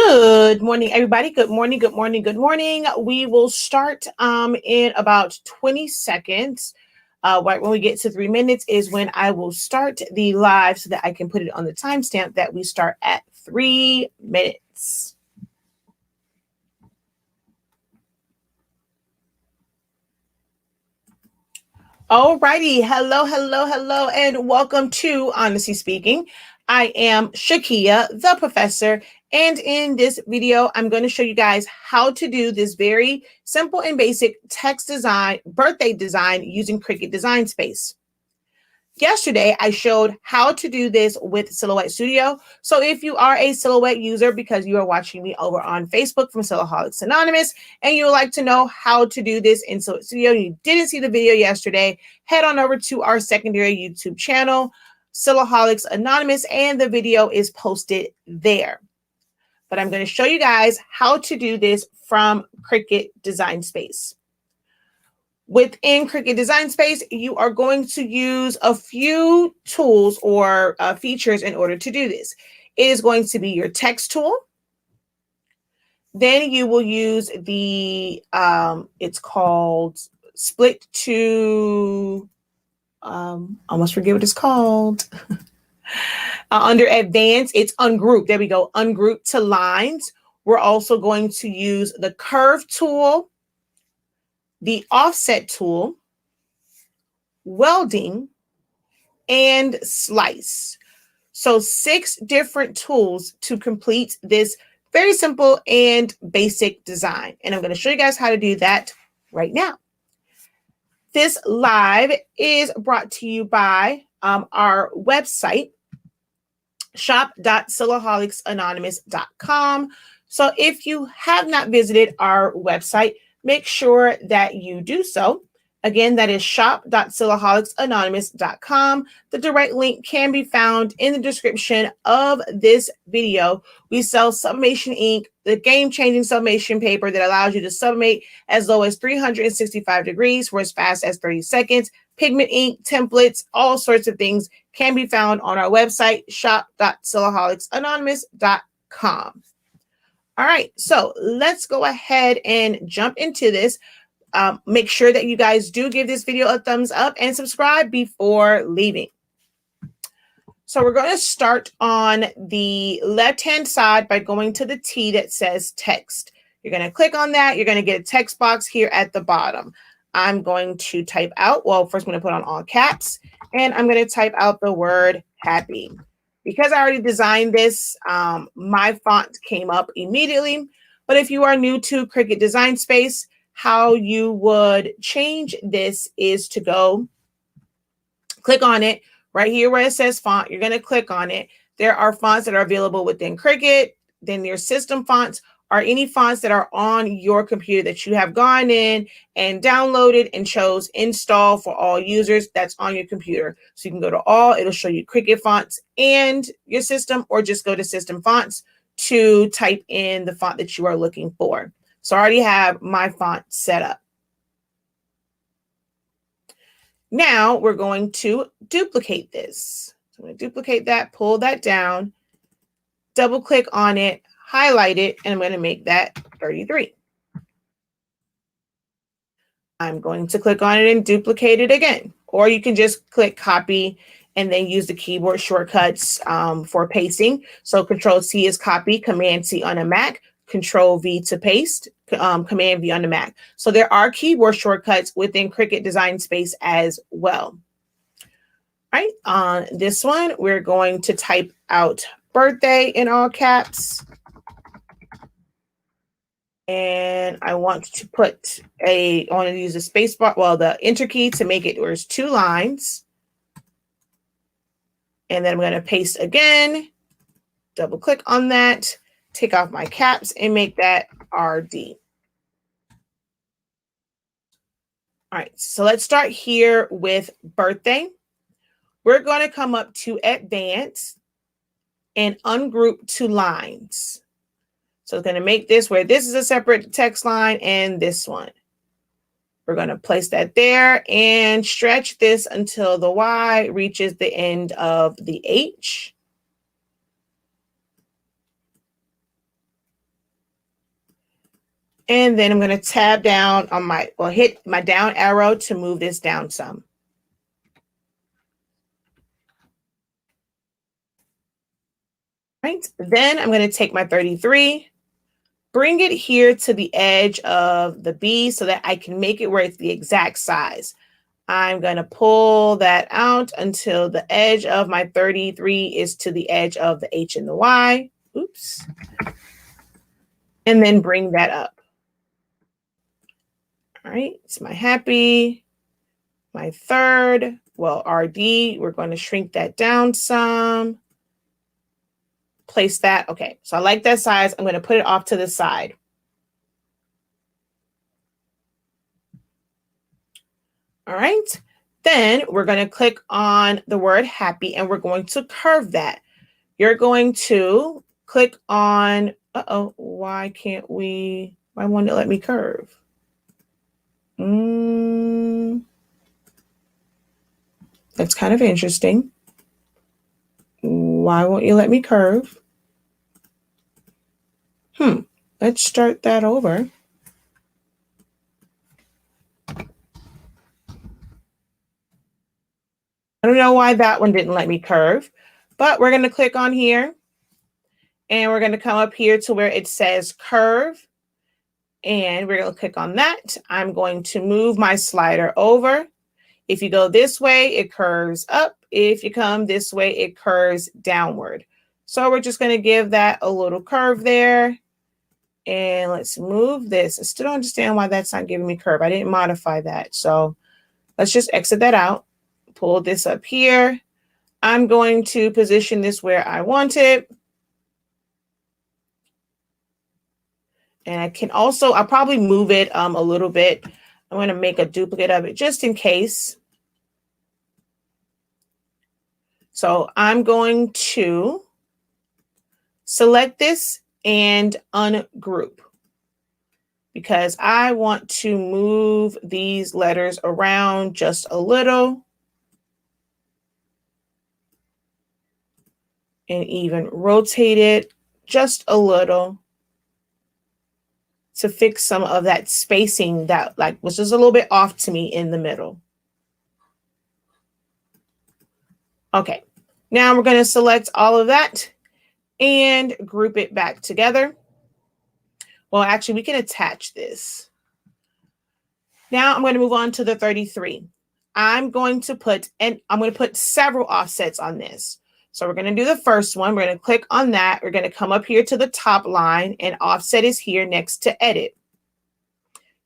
Good morning, everybody. Good morning, good morning, good morning. We will start in about 20 seconds. Right when we get to 3 minutes is when I will start the live so that I can put it on the timestamp that we start at 3 minutes. Alrighty, hello, and welcome to Honestly Speaking. I am Shakia, the professor, and in this video, I'm going to show you guys how to do this very simple and basic text design, birthday design using Cricut Design Space. Yesterday, I showed how to do this with Silhouette Studio. So if you are a Silhouette user because you are watching me over on Facebook from Silaholics Anonymous and you would like to know how to do this in Silhouette Studio, you didn't see the video yesterday, head on over to our secondary YouTube channel, Silaholics Anonymous, and the video is posted there. But I'm going to show you guys how to do this from Cricut Design Space. Within Cricut Design Space, you are going to use a few tools or features in order to do this. It is going to be your text tool. Then you will use the, it's called split to, almost forget what it's called. Under advanced, it's ungroup. There we go, ungroup to lines. We're also going to use the curve tool, the offset tool, welding, and slice. So 6 different tools to complete this very simple and basic design. And I'm going to show you guys how to do that right now. This live is brought to you by our website, shop.silaholics.anonymous.com. So if you have not visited our website, make sure that you do so. Again, that is shop.silaholics.anonymous.com. The direct link can be found in the description of this video. We sell sublimation ink, the game-changing sublimation paper that allows you to sublimate as low as 365 degrees for as fast as 30 seconds. Pigment ink, templates, all sorts of things can be found on our website, shop.silaholics.anonymous.com. All right, so let's go ahead and jump into this. Make sure that you guys do give this video a thumbs up and subscribe before leaving. So we're going to start on the left-hand side by going to the T that says text. You're going to click on that. You're going to get a text box here at the bottom. I'm going to type out, well, first I'm going to put on all caps, and I'm going to type out the word happy. Because I already designed this, my font came up immediately. But if you are new to Cricut Design Space, how you would change this is to go click on it right here where it says font. You're going to click on it. There are fonts that are available within Cricut. Then your system fonts are any fonts that are on your computer that you have gone in and downloaded and chose install for all users that's on your computer. So you can go to all, it'll show you Cricut fonts and your system, or just go to system fonts to type in the font that you are looking for. So I already have my font set up. Now we're going to duplicate this. So I'm going to duplicate that, pull that down, double click on it, highlight it, and I'm going to make that 33. I'm going to click on it and duplicate it again. Or you can just click copy and then use the keyboard shortcuts for pasting. So Control-C is copy, Command-C on a Mac, Control-V to paste, Command-V on the Mac. So there are keyboard shortcuts within Cricut Design Space as well. All right, on this one, we're going to type out birthday in all caps. And I want to put I want to use the space bar, well, the enter key to make it where it's 2 lines. And then I'm going to paste again, double click on that, take off my caps and make that RD. All right, so let's start here with birthday. We're going to come up to advanced and ungroup to lines. So it's going to make this where this is a separate text line and this one. We're going to place that there and stretch this until the Y reaches the end of the H. And then I'm going to tab down on hit my down arrow to move this down some. Right. Then I'm going to take my 33, bring it here to the edge of the B so that I can make it where it's the exact size. I'm going to pull that out until the edge of my 33 is to the edge of the H and the Y. Oops. And then bring that up. All right, it's my happy, my third. Well, RD, we're going to shrink that down some. Place that. Okay, so I like that size. I'm going to put it off to the side. All right, then we're going to click on the word happy and we're going to curve that. You're going to click on, why won't it let me curve? That's kind of interesting. Why won't you let me curve? Let's start that over. I don't know why that one didn't let me curve, but we're going to click on here and we're going to come up here to where it says curve. And we're going to click on that. I'm going to move my slider over. If you go this way, it curves up. If you come this way, it curves downward. So we're just going to give that a little curve there. And let's move this. I still don't understand why that's not giving me curve. I didn't modify that. So let's just exit that out. Pull this up here. I'm going to position this where I want it. And I can also, I'll probably move it a little bit. I'm going to make a duplicate of it just in case. So I'm going to select this and ungroup because I want to move these letters around just a little. And even rotate it just a little to fix some of that spacing that was just a little bit off to me in the middle. Okay, now we're going to select all of that and group it back together. Well, actually, we can attach this. Now I'm going to move on to the 33. I'm going to put several offsets on this. So we're going to do the first one. We're going to click on that. We're going to come up here to the top line and offset is here next to edit.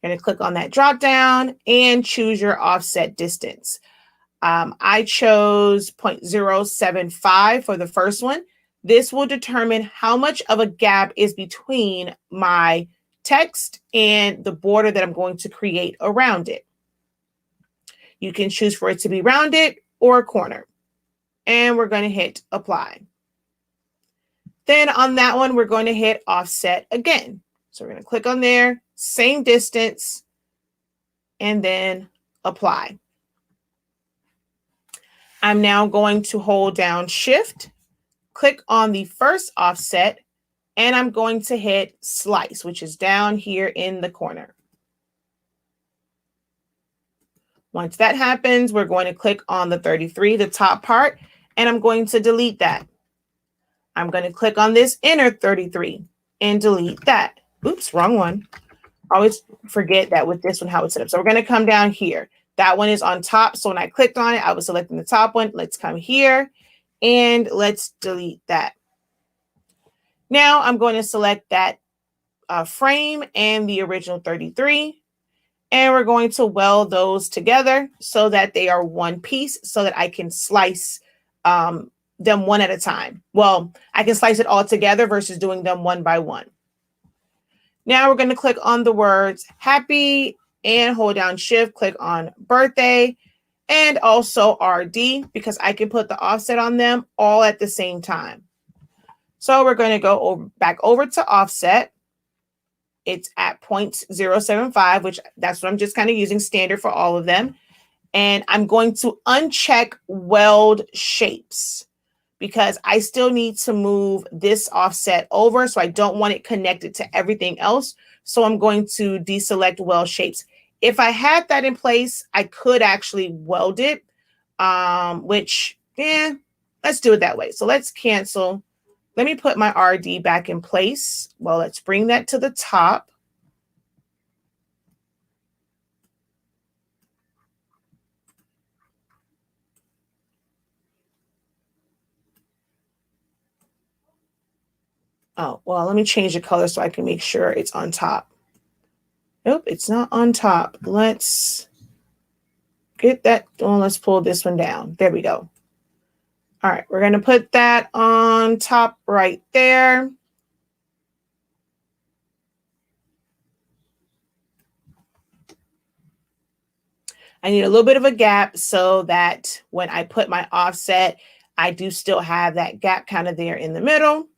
You're going to click on that drop down and choose your offset distance. I chose 0.075 for the first one. This will determine how much of a gap is between my text and the border that I'm going to create around it. You can choose for it to be rounded or a corner. And we're going to hit apply. Then on that one, we're going to hit offset again. So we're going to click on there, same distance, and then apply. I'm now going to hold down Shift, click on the first offset, and I'm going to hit slice, which is down here in the corner. Once that happens, we're going to click on the 33, the top part, and I'm going to delete that. I'm going to click on this inner 33 and delete that. Oops, wrong one. I always forget that with this one, how it's set up. So we're going to come down here. That one is on top. So when I clicked on it, I was selecting the top one. Let's come here and let's delete that. Now I'm going to select that frame and the original 33. And we're going to weld those together so that they are one piece so that I can slice them one at a time. Well, I can slice it all together versus doing them one by one. Now we're going to click on the words happy and hold down Shift, click on birthday and also RD because I can put the offset on them all at the same time. So we're going to go back over to offset. It's at 0.075, which that's what I'm just kind of using standard for all of them. And I'm going to uncheck weld shapes because I still need to move this offset over. So I don't want it connected to everything else. So I'm going to deselect weld shapes. If I had that in place, I could actually weld it, which, let's do it that way. So let's cancel. Let me put my RD back in place. Well, let's bring that to the top. Oh, well, let me change the color so I can make sure it's on top. Nope, it's not on top. Let's get that. Oh, let's pull this one down. There we go. All right, we're going to put that on top right there. I need a little bit of a gap so that when I put my offset, I do still have that gap kind of there in the middle.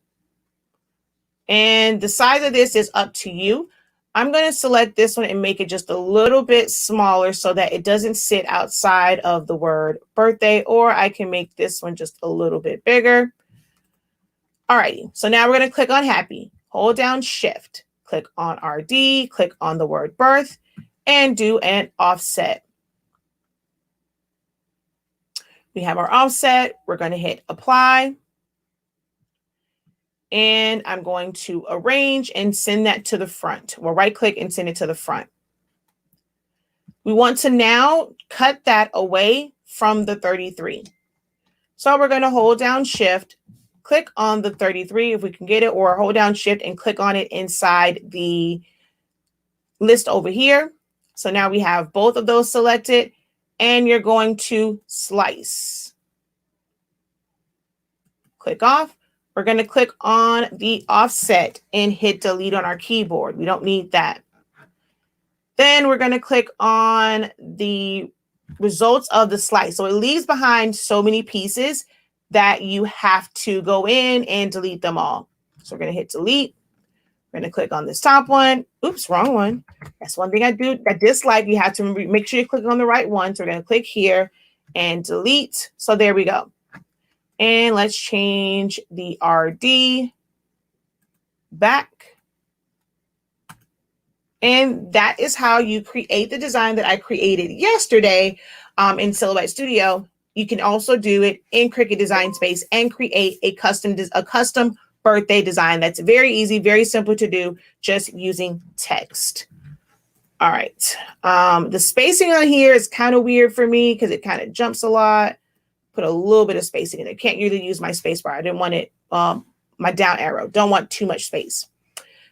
And the size of this is up to you. I'm going to select this one and make it just a little bit smaller so that it doesn't sit outside of the word birthday, or I can make this one just a little bit bigger. All righty, so now we're going to click on happy, hold down shift, click on RD, click on the word birth, and do an offset. We have our offset. We're going to hit apply. And I'm going to arrange and send that to the front. We'll right click and send it to the front. We want to now cut that away from the 33. So we're going to hold down shift, click on the 33 if we can get it, or hold down shift and click on it inside the list over here. So now we have both of those selected, and you're going to slice. Click off. We're going to click on the offset and hit delete on our keyboard. We don't need that. Then we're going to click on the results of the slice. So it leaves behind so many pieces that you have to go in and delete them all. So we're going to hit delete. We're going to click on this top one. Oops, wrong one. That's one thing I dislike. You have to make sure you click on the right one. So we're going to click here and delete. So there we go. And let's change the RD back. And that is how you create the design that I created yesterday in Silhouette Studio. You can also do it in Cricut Design Space and create a custom birthday design. That's very easy, very simple to do, just using text. All right. The spacing on here is kind of weird for me because it kind of jumps a lot. Put a little bit of spacing in it. Can't really use my space bar. I didn't want it, my down arrow. Don't want too much space.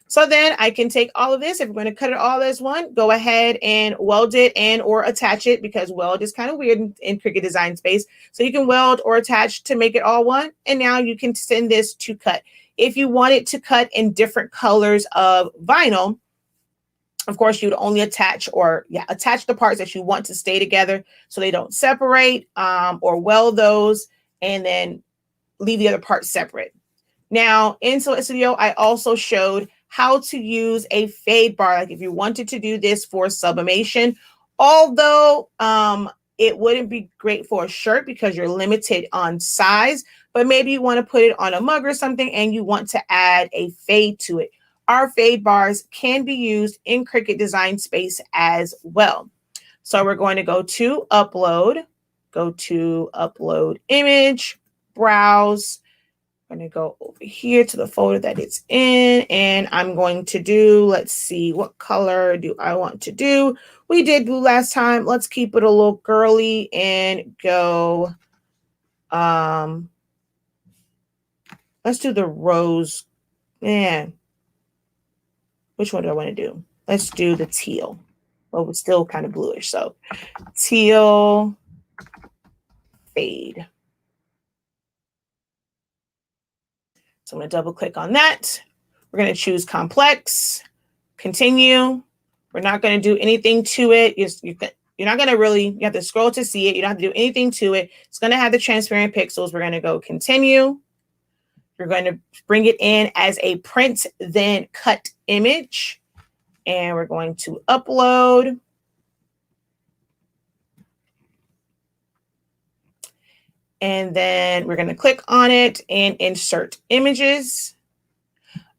So then I can take all of this. If we're going to cut it all as one, go ahead and weld it and or attach it, because weld is kind of weird in Cricut Design Space. So you can weld or attach to make it all one. And now you can send this to cut. If you want it to cut in different colors of vinyl, of course, you would only attach the parts that you want to stay together so they don't separate, or weld those and then leave the other parts separate. Now, in Silhouette Studio, I also showed how to use a fade bar. Like if you wanted to do this for sublimation, although it wouldn't be great for a shirt because you're limited on size, but maybe you want to put it on a mug or something and you want to add a fade to it. Our fade bars can be used in Cricut Design Space as well. So we're going to go to upload, image, browse. I'm going to go over here to the folder that it's in, and I'm going to do, let's see, what color do I want to do? We did blue last time. Let's keep it a little girly and go, let's do the rose. Man. Which one do I want to do? Let's do the teal. Well, it's still kind of bluish. So teal fade. So I'm going to double click on that. We're going to choose complex, continue. We're not going to do anything to it. You're not going to really, you have to scroll to see it. You don't have to do anything to it. It's going to have the transparent pixels. We're going to go continue. You're going to bring it in as a print, then cut image. And we're going to upload. And then we're going to click on it and insert images.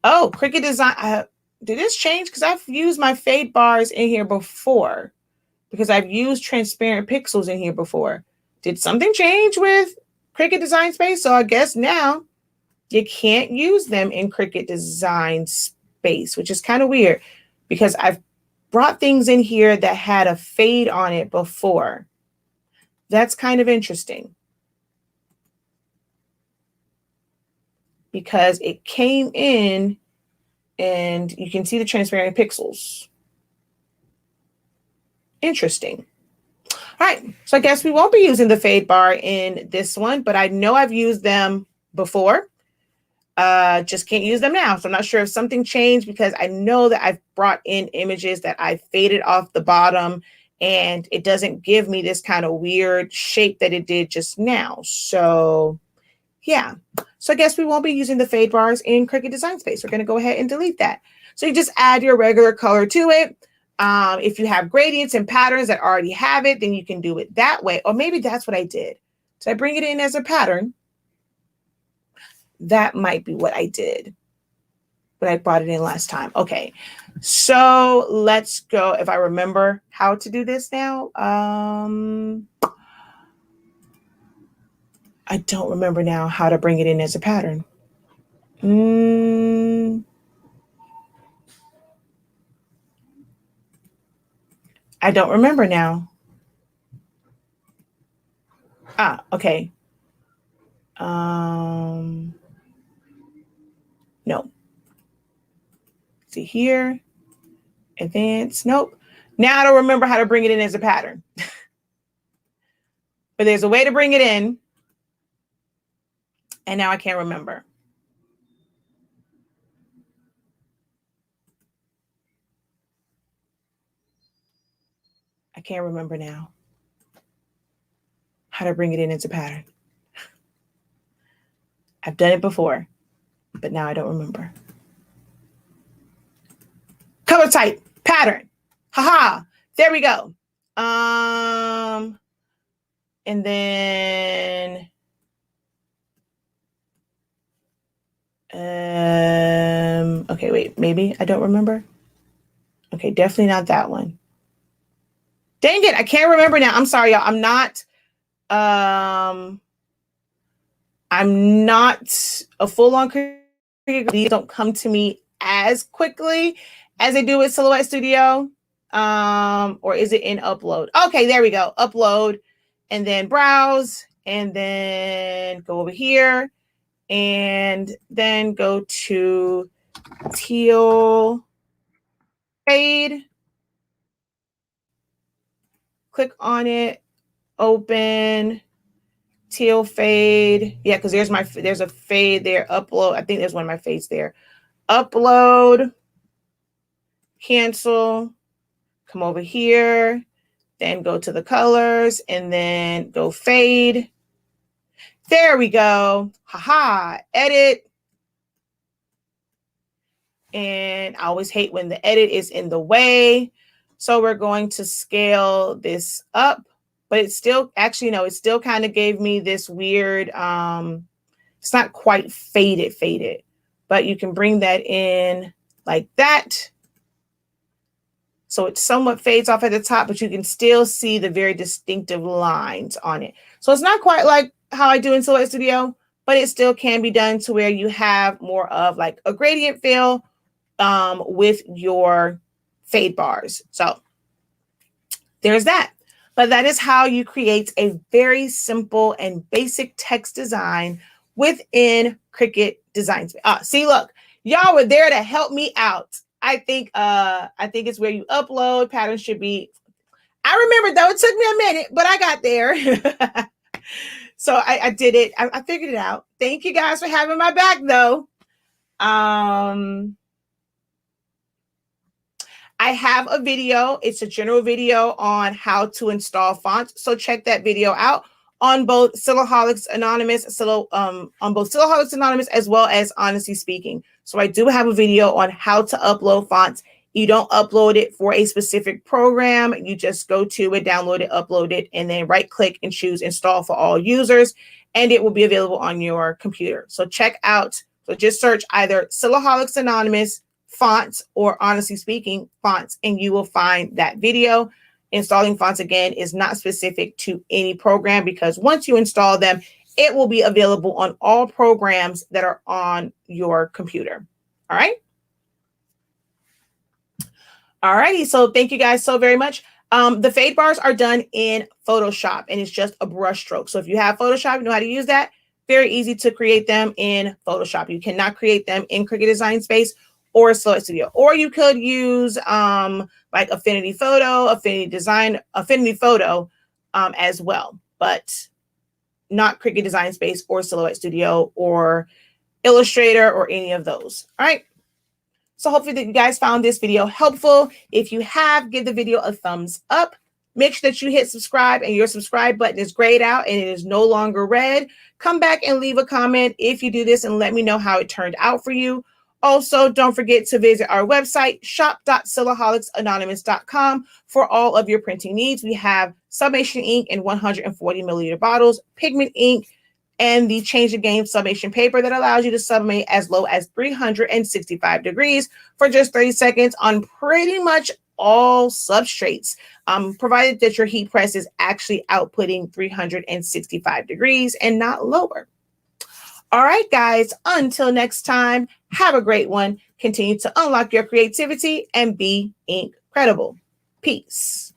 Oh, Cricut Design. did this change? Because I've used my fade bars in here before, because I've used transparent pixels in here before. Did something change with Cricut Design Space? So I guess now you can't use them in Cricut Design Space, which is kind of weird because I've brought things in here that had a fade on it before. That's kind of interesting because it came in and you can see the transparent pixels. Interesting. All right, so I guess we won't be using the fade bar in this one, but I know I've used them before. Just can't use them now. So I'm not sure if something changed because I know that I've brought in images that I faded off the bottom and it doesn't give me this kind of weird shape that it did just now. So yeah, so I guess we won't be using the fade bars in Cricut Design Space. We're going to go ahead and delete that. So you just add your regular color to it. If you have gradients and patterns that already have it, then you can do it that way. Or maybe that's what I did. So I bring it in as a pattern. That might be what I did, but I brought it in last time. Okay, so let's go. If I remember how to do this now, I don't remember now how to bring it in as a pattern. I don't remember now. Okay. No. See here, advance, nope. Now I don't remember how to bring it in as a pattern. But there's a way to bring it in. And now I can't remember. I can't remember now how to bring it in as a pattern. I've done it before, but now I don't remember. Color type, pattern. Haha, there we go. And then okay, wait, maybe I don't remember. Okay, definitely not that one. Dang it, I can't remember now. I'm sorry, y'all. I'm not a full-on creator. These don't come to me as quickly as they do with Silhouette Studio. Or is it in upload? Okay, there we go. Upload and then browse and then go over here and then go to teal fade. Click on it, open teal fade. Yeah, because there's a fade there. Upload. I think there's one of my fades there. Upload, cancel, come over here, then go to the colors and then go fade. There we go. Haha, edit. And I always hate when the edit is in the way. So we're going to scale this up, but it's still, actually, no, it still kind of gave me this weird, it's not quite faded, but you can bring that in like that. So it somewhat fades off at the top, but you can still see the very distinctive lines on it. So it's not quite like how I do in Silhouette Studio, but it still can be done to where you have more of like a gradient fill with your fade bars. So there's that. But that is how you create a very simple and basic text design within Cricut Design Space. See, look, y'all were there to help me out. I think it's where you upload. Patterns should be. I remember though, it took me a minute, but I got there. So I did it. I figured it out. Thank you guys for having my back though. I have a video. It's a general video on how to install fonts. So check that video out on both Silaholics Anonymous, as well as Honestly Speaking. So I do have a video on how to upload fonts. You don't upload it for a specific program. You just go to it, download it, upload it, and then right click and choose install for all users. And it will be available on your computer. So check out, so just search either Silaholics Anonymous fonts, or honestly speaking, fonts, and you will find that video. Installing fonts, again, is not specific to any program, because once you install them, it will be available on all programs that are on your computer. All right. All righty. So thank you guys so very much. The fade bars are done in Photoshop, and it's just a brush stroke. So if you have Photoshop, you know how to use that. Very easy to create them in Photoshop. You cannot create them in Cricut Design Space or Silhouette Studio. Or you could use like Affinity Photo, Affinity Photo as well, but not Cricut Design Space or Silhouette Studio or Illustrator or any of those. All right. So hopefully that you guys found this video helpful. If you have, give the video a thumbs up. Make sure that you hit subscribe, and your subscribe button is grayed out and it is no longer red. Come back and leave a comment if you do this and let me know how it turned out for you. Also, don't forget to visit our website, shop.silaholics.anonymous.com, for all of your printing needs. We have sublimation ink in 140 milliliter bottles, pigment ink, and the Change the Game sublimation paper that allows you to sublimate as low as 365 degrees for just 30 seconds on pretty much all substrates, provided that your heat press is actually outputting 365 degrees and not lower. All right, guys, until next time, have a great one. Continue to unlock your creativity and be incredible. Peace.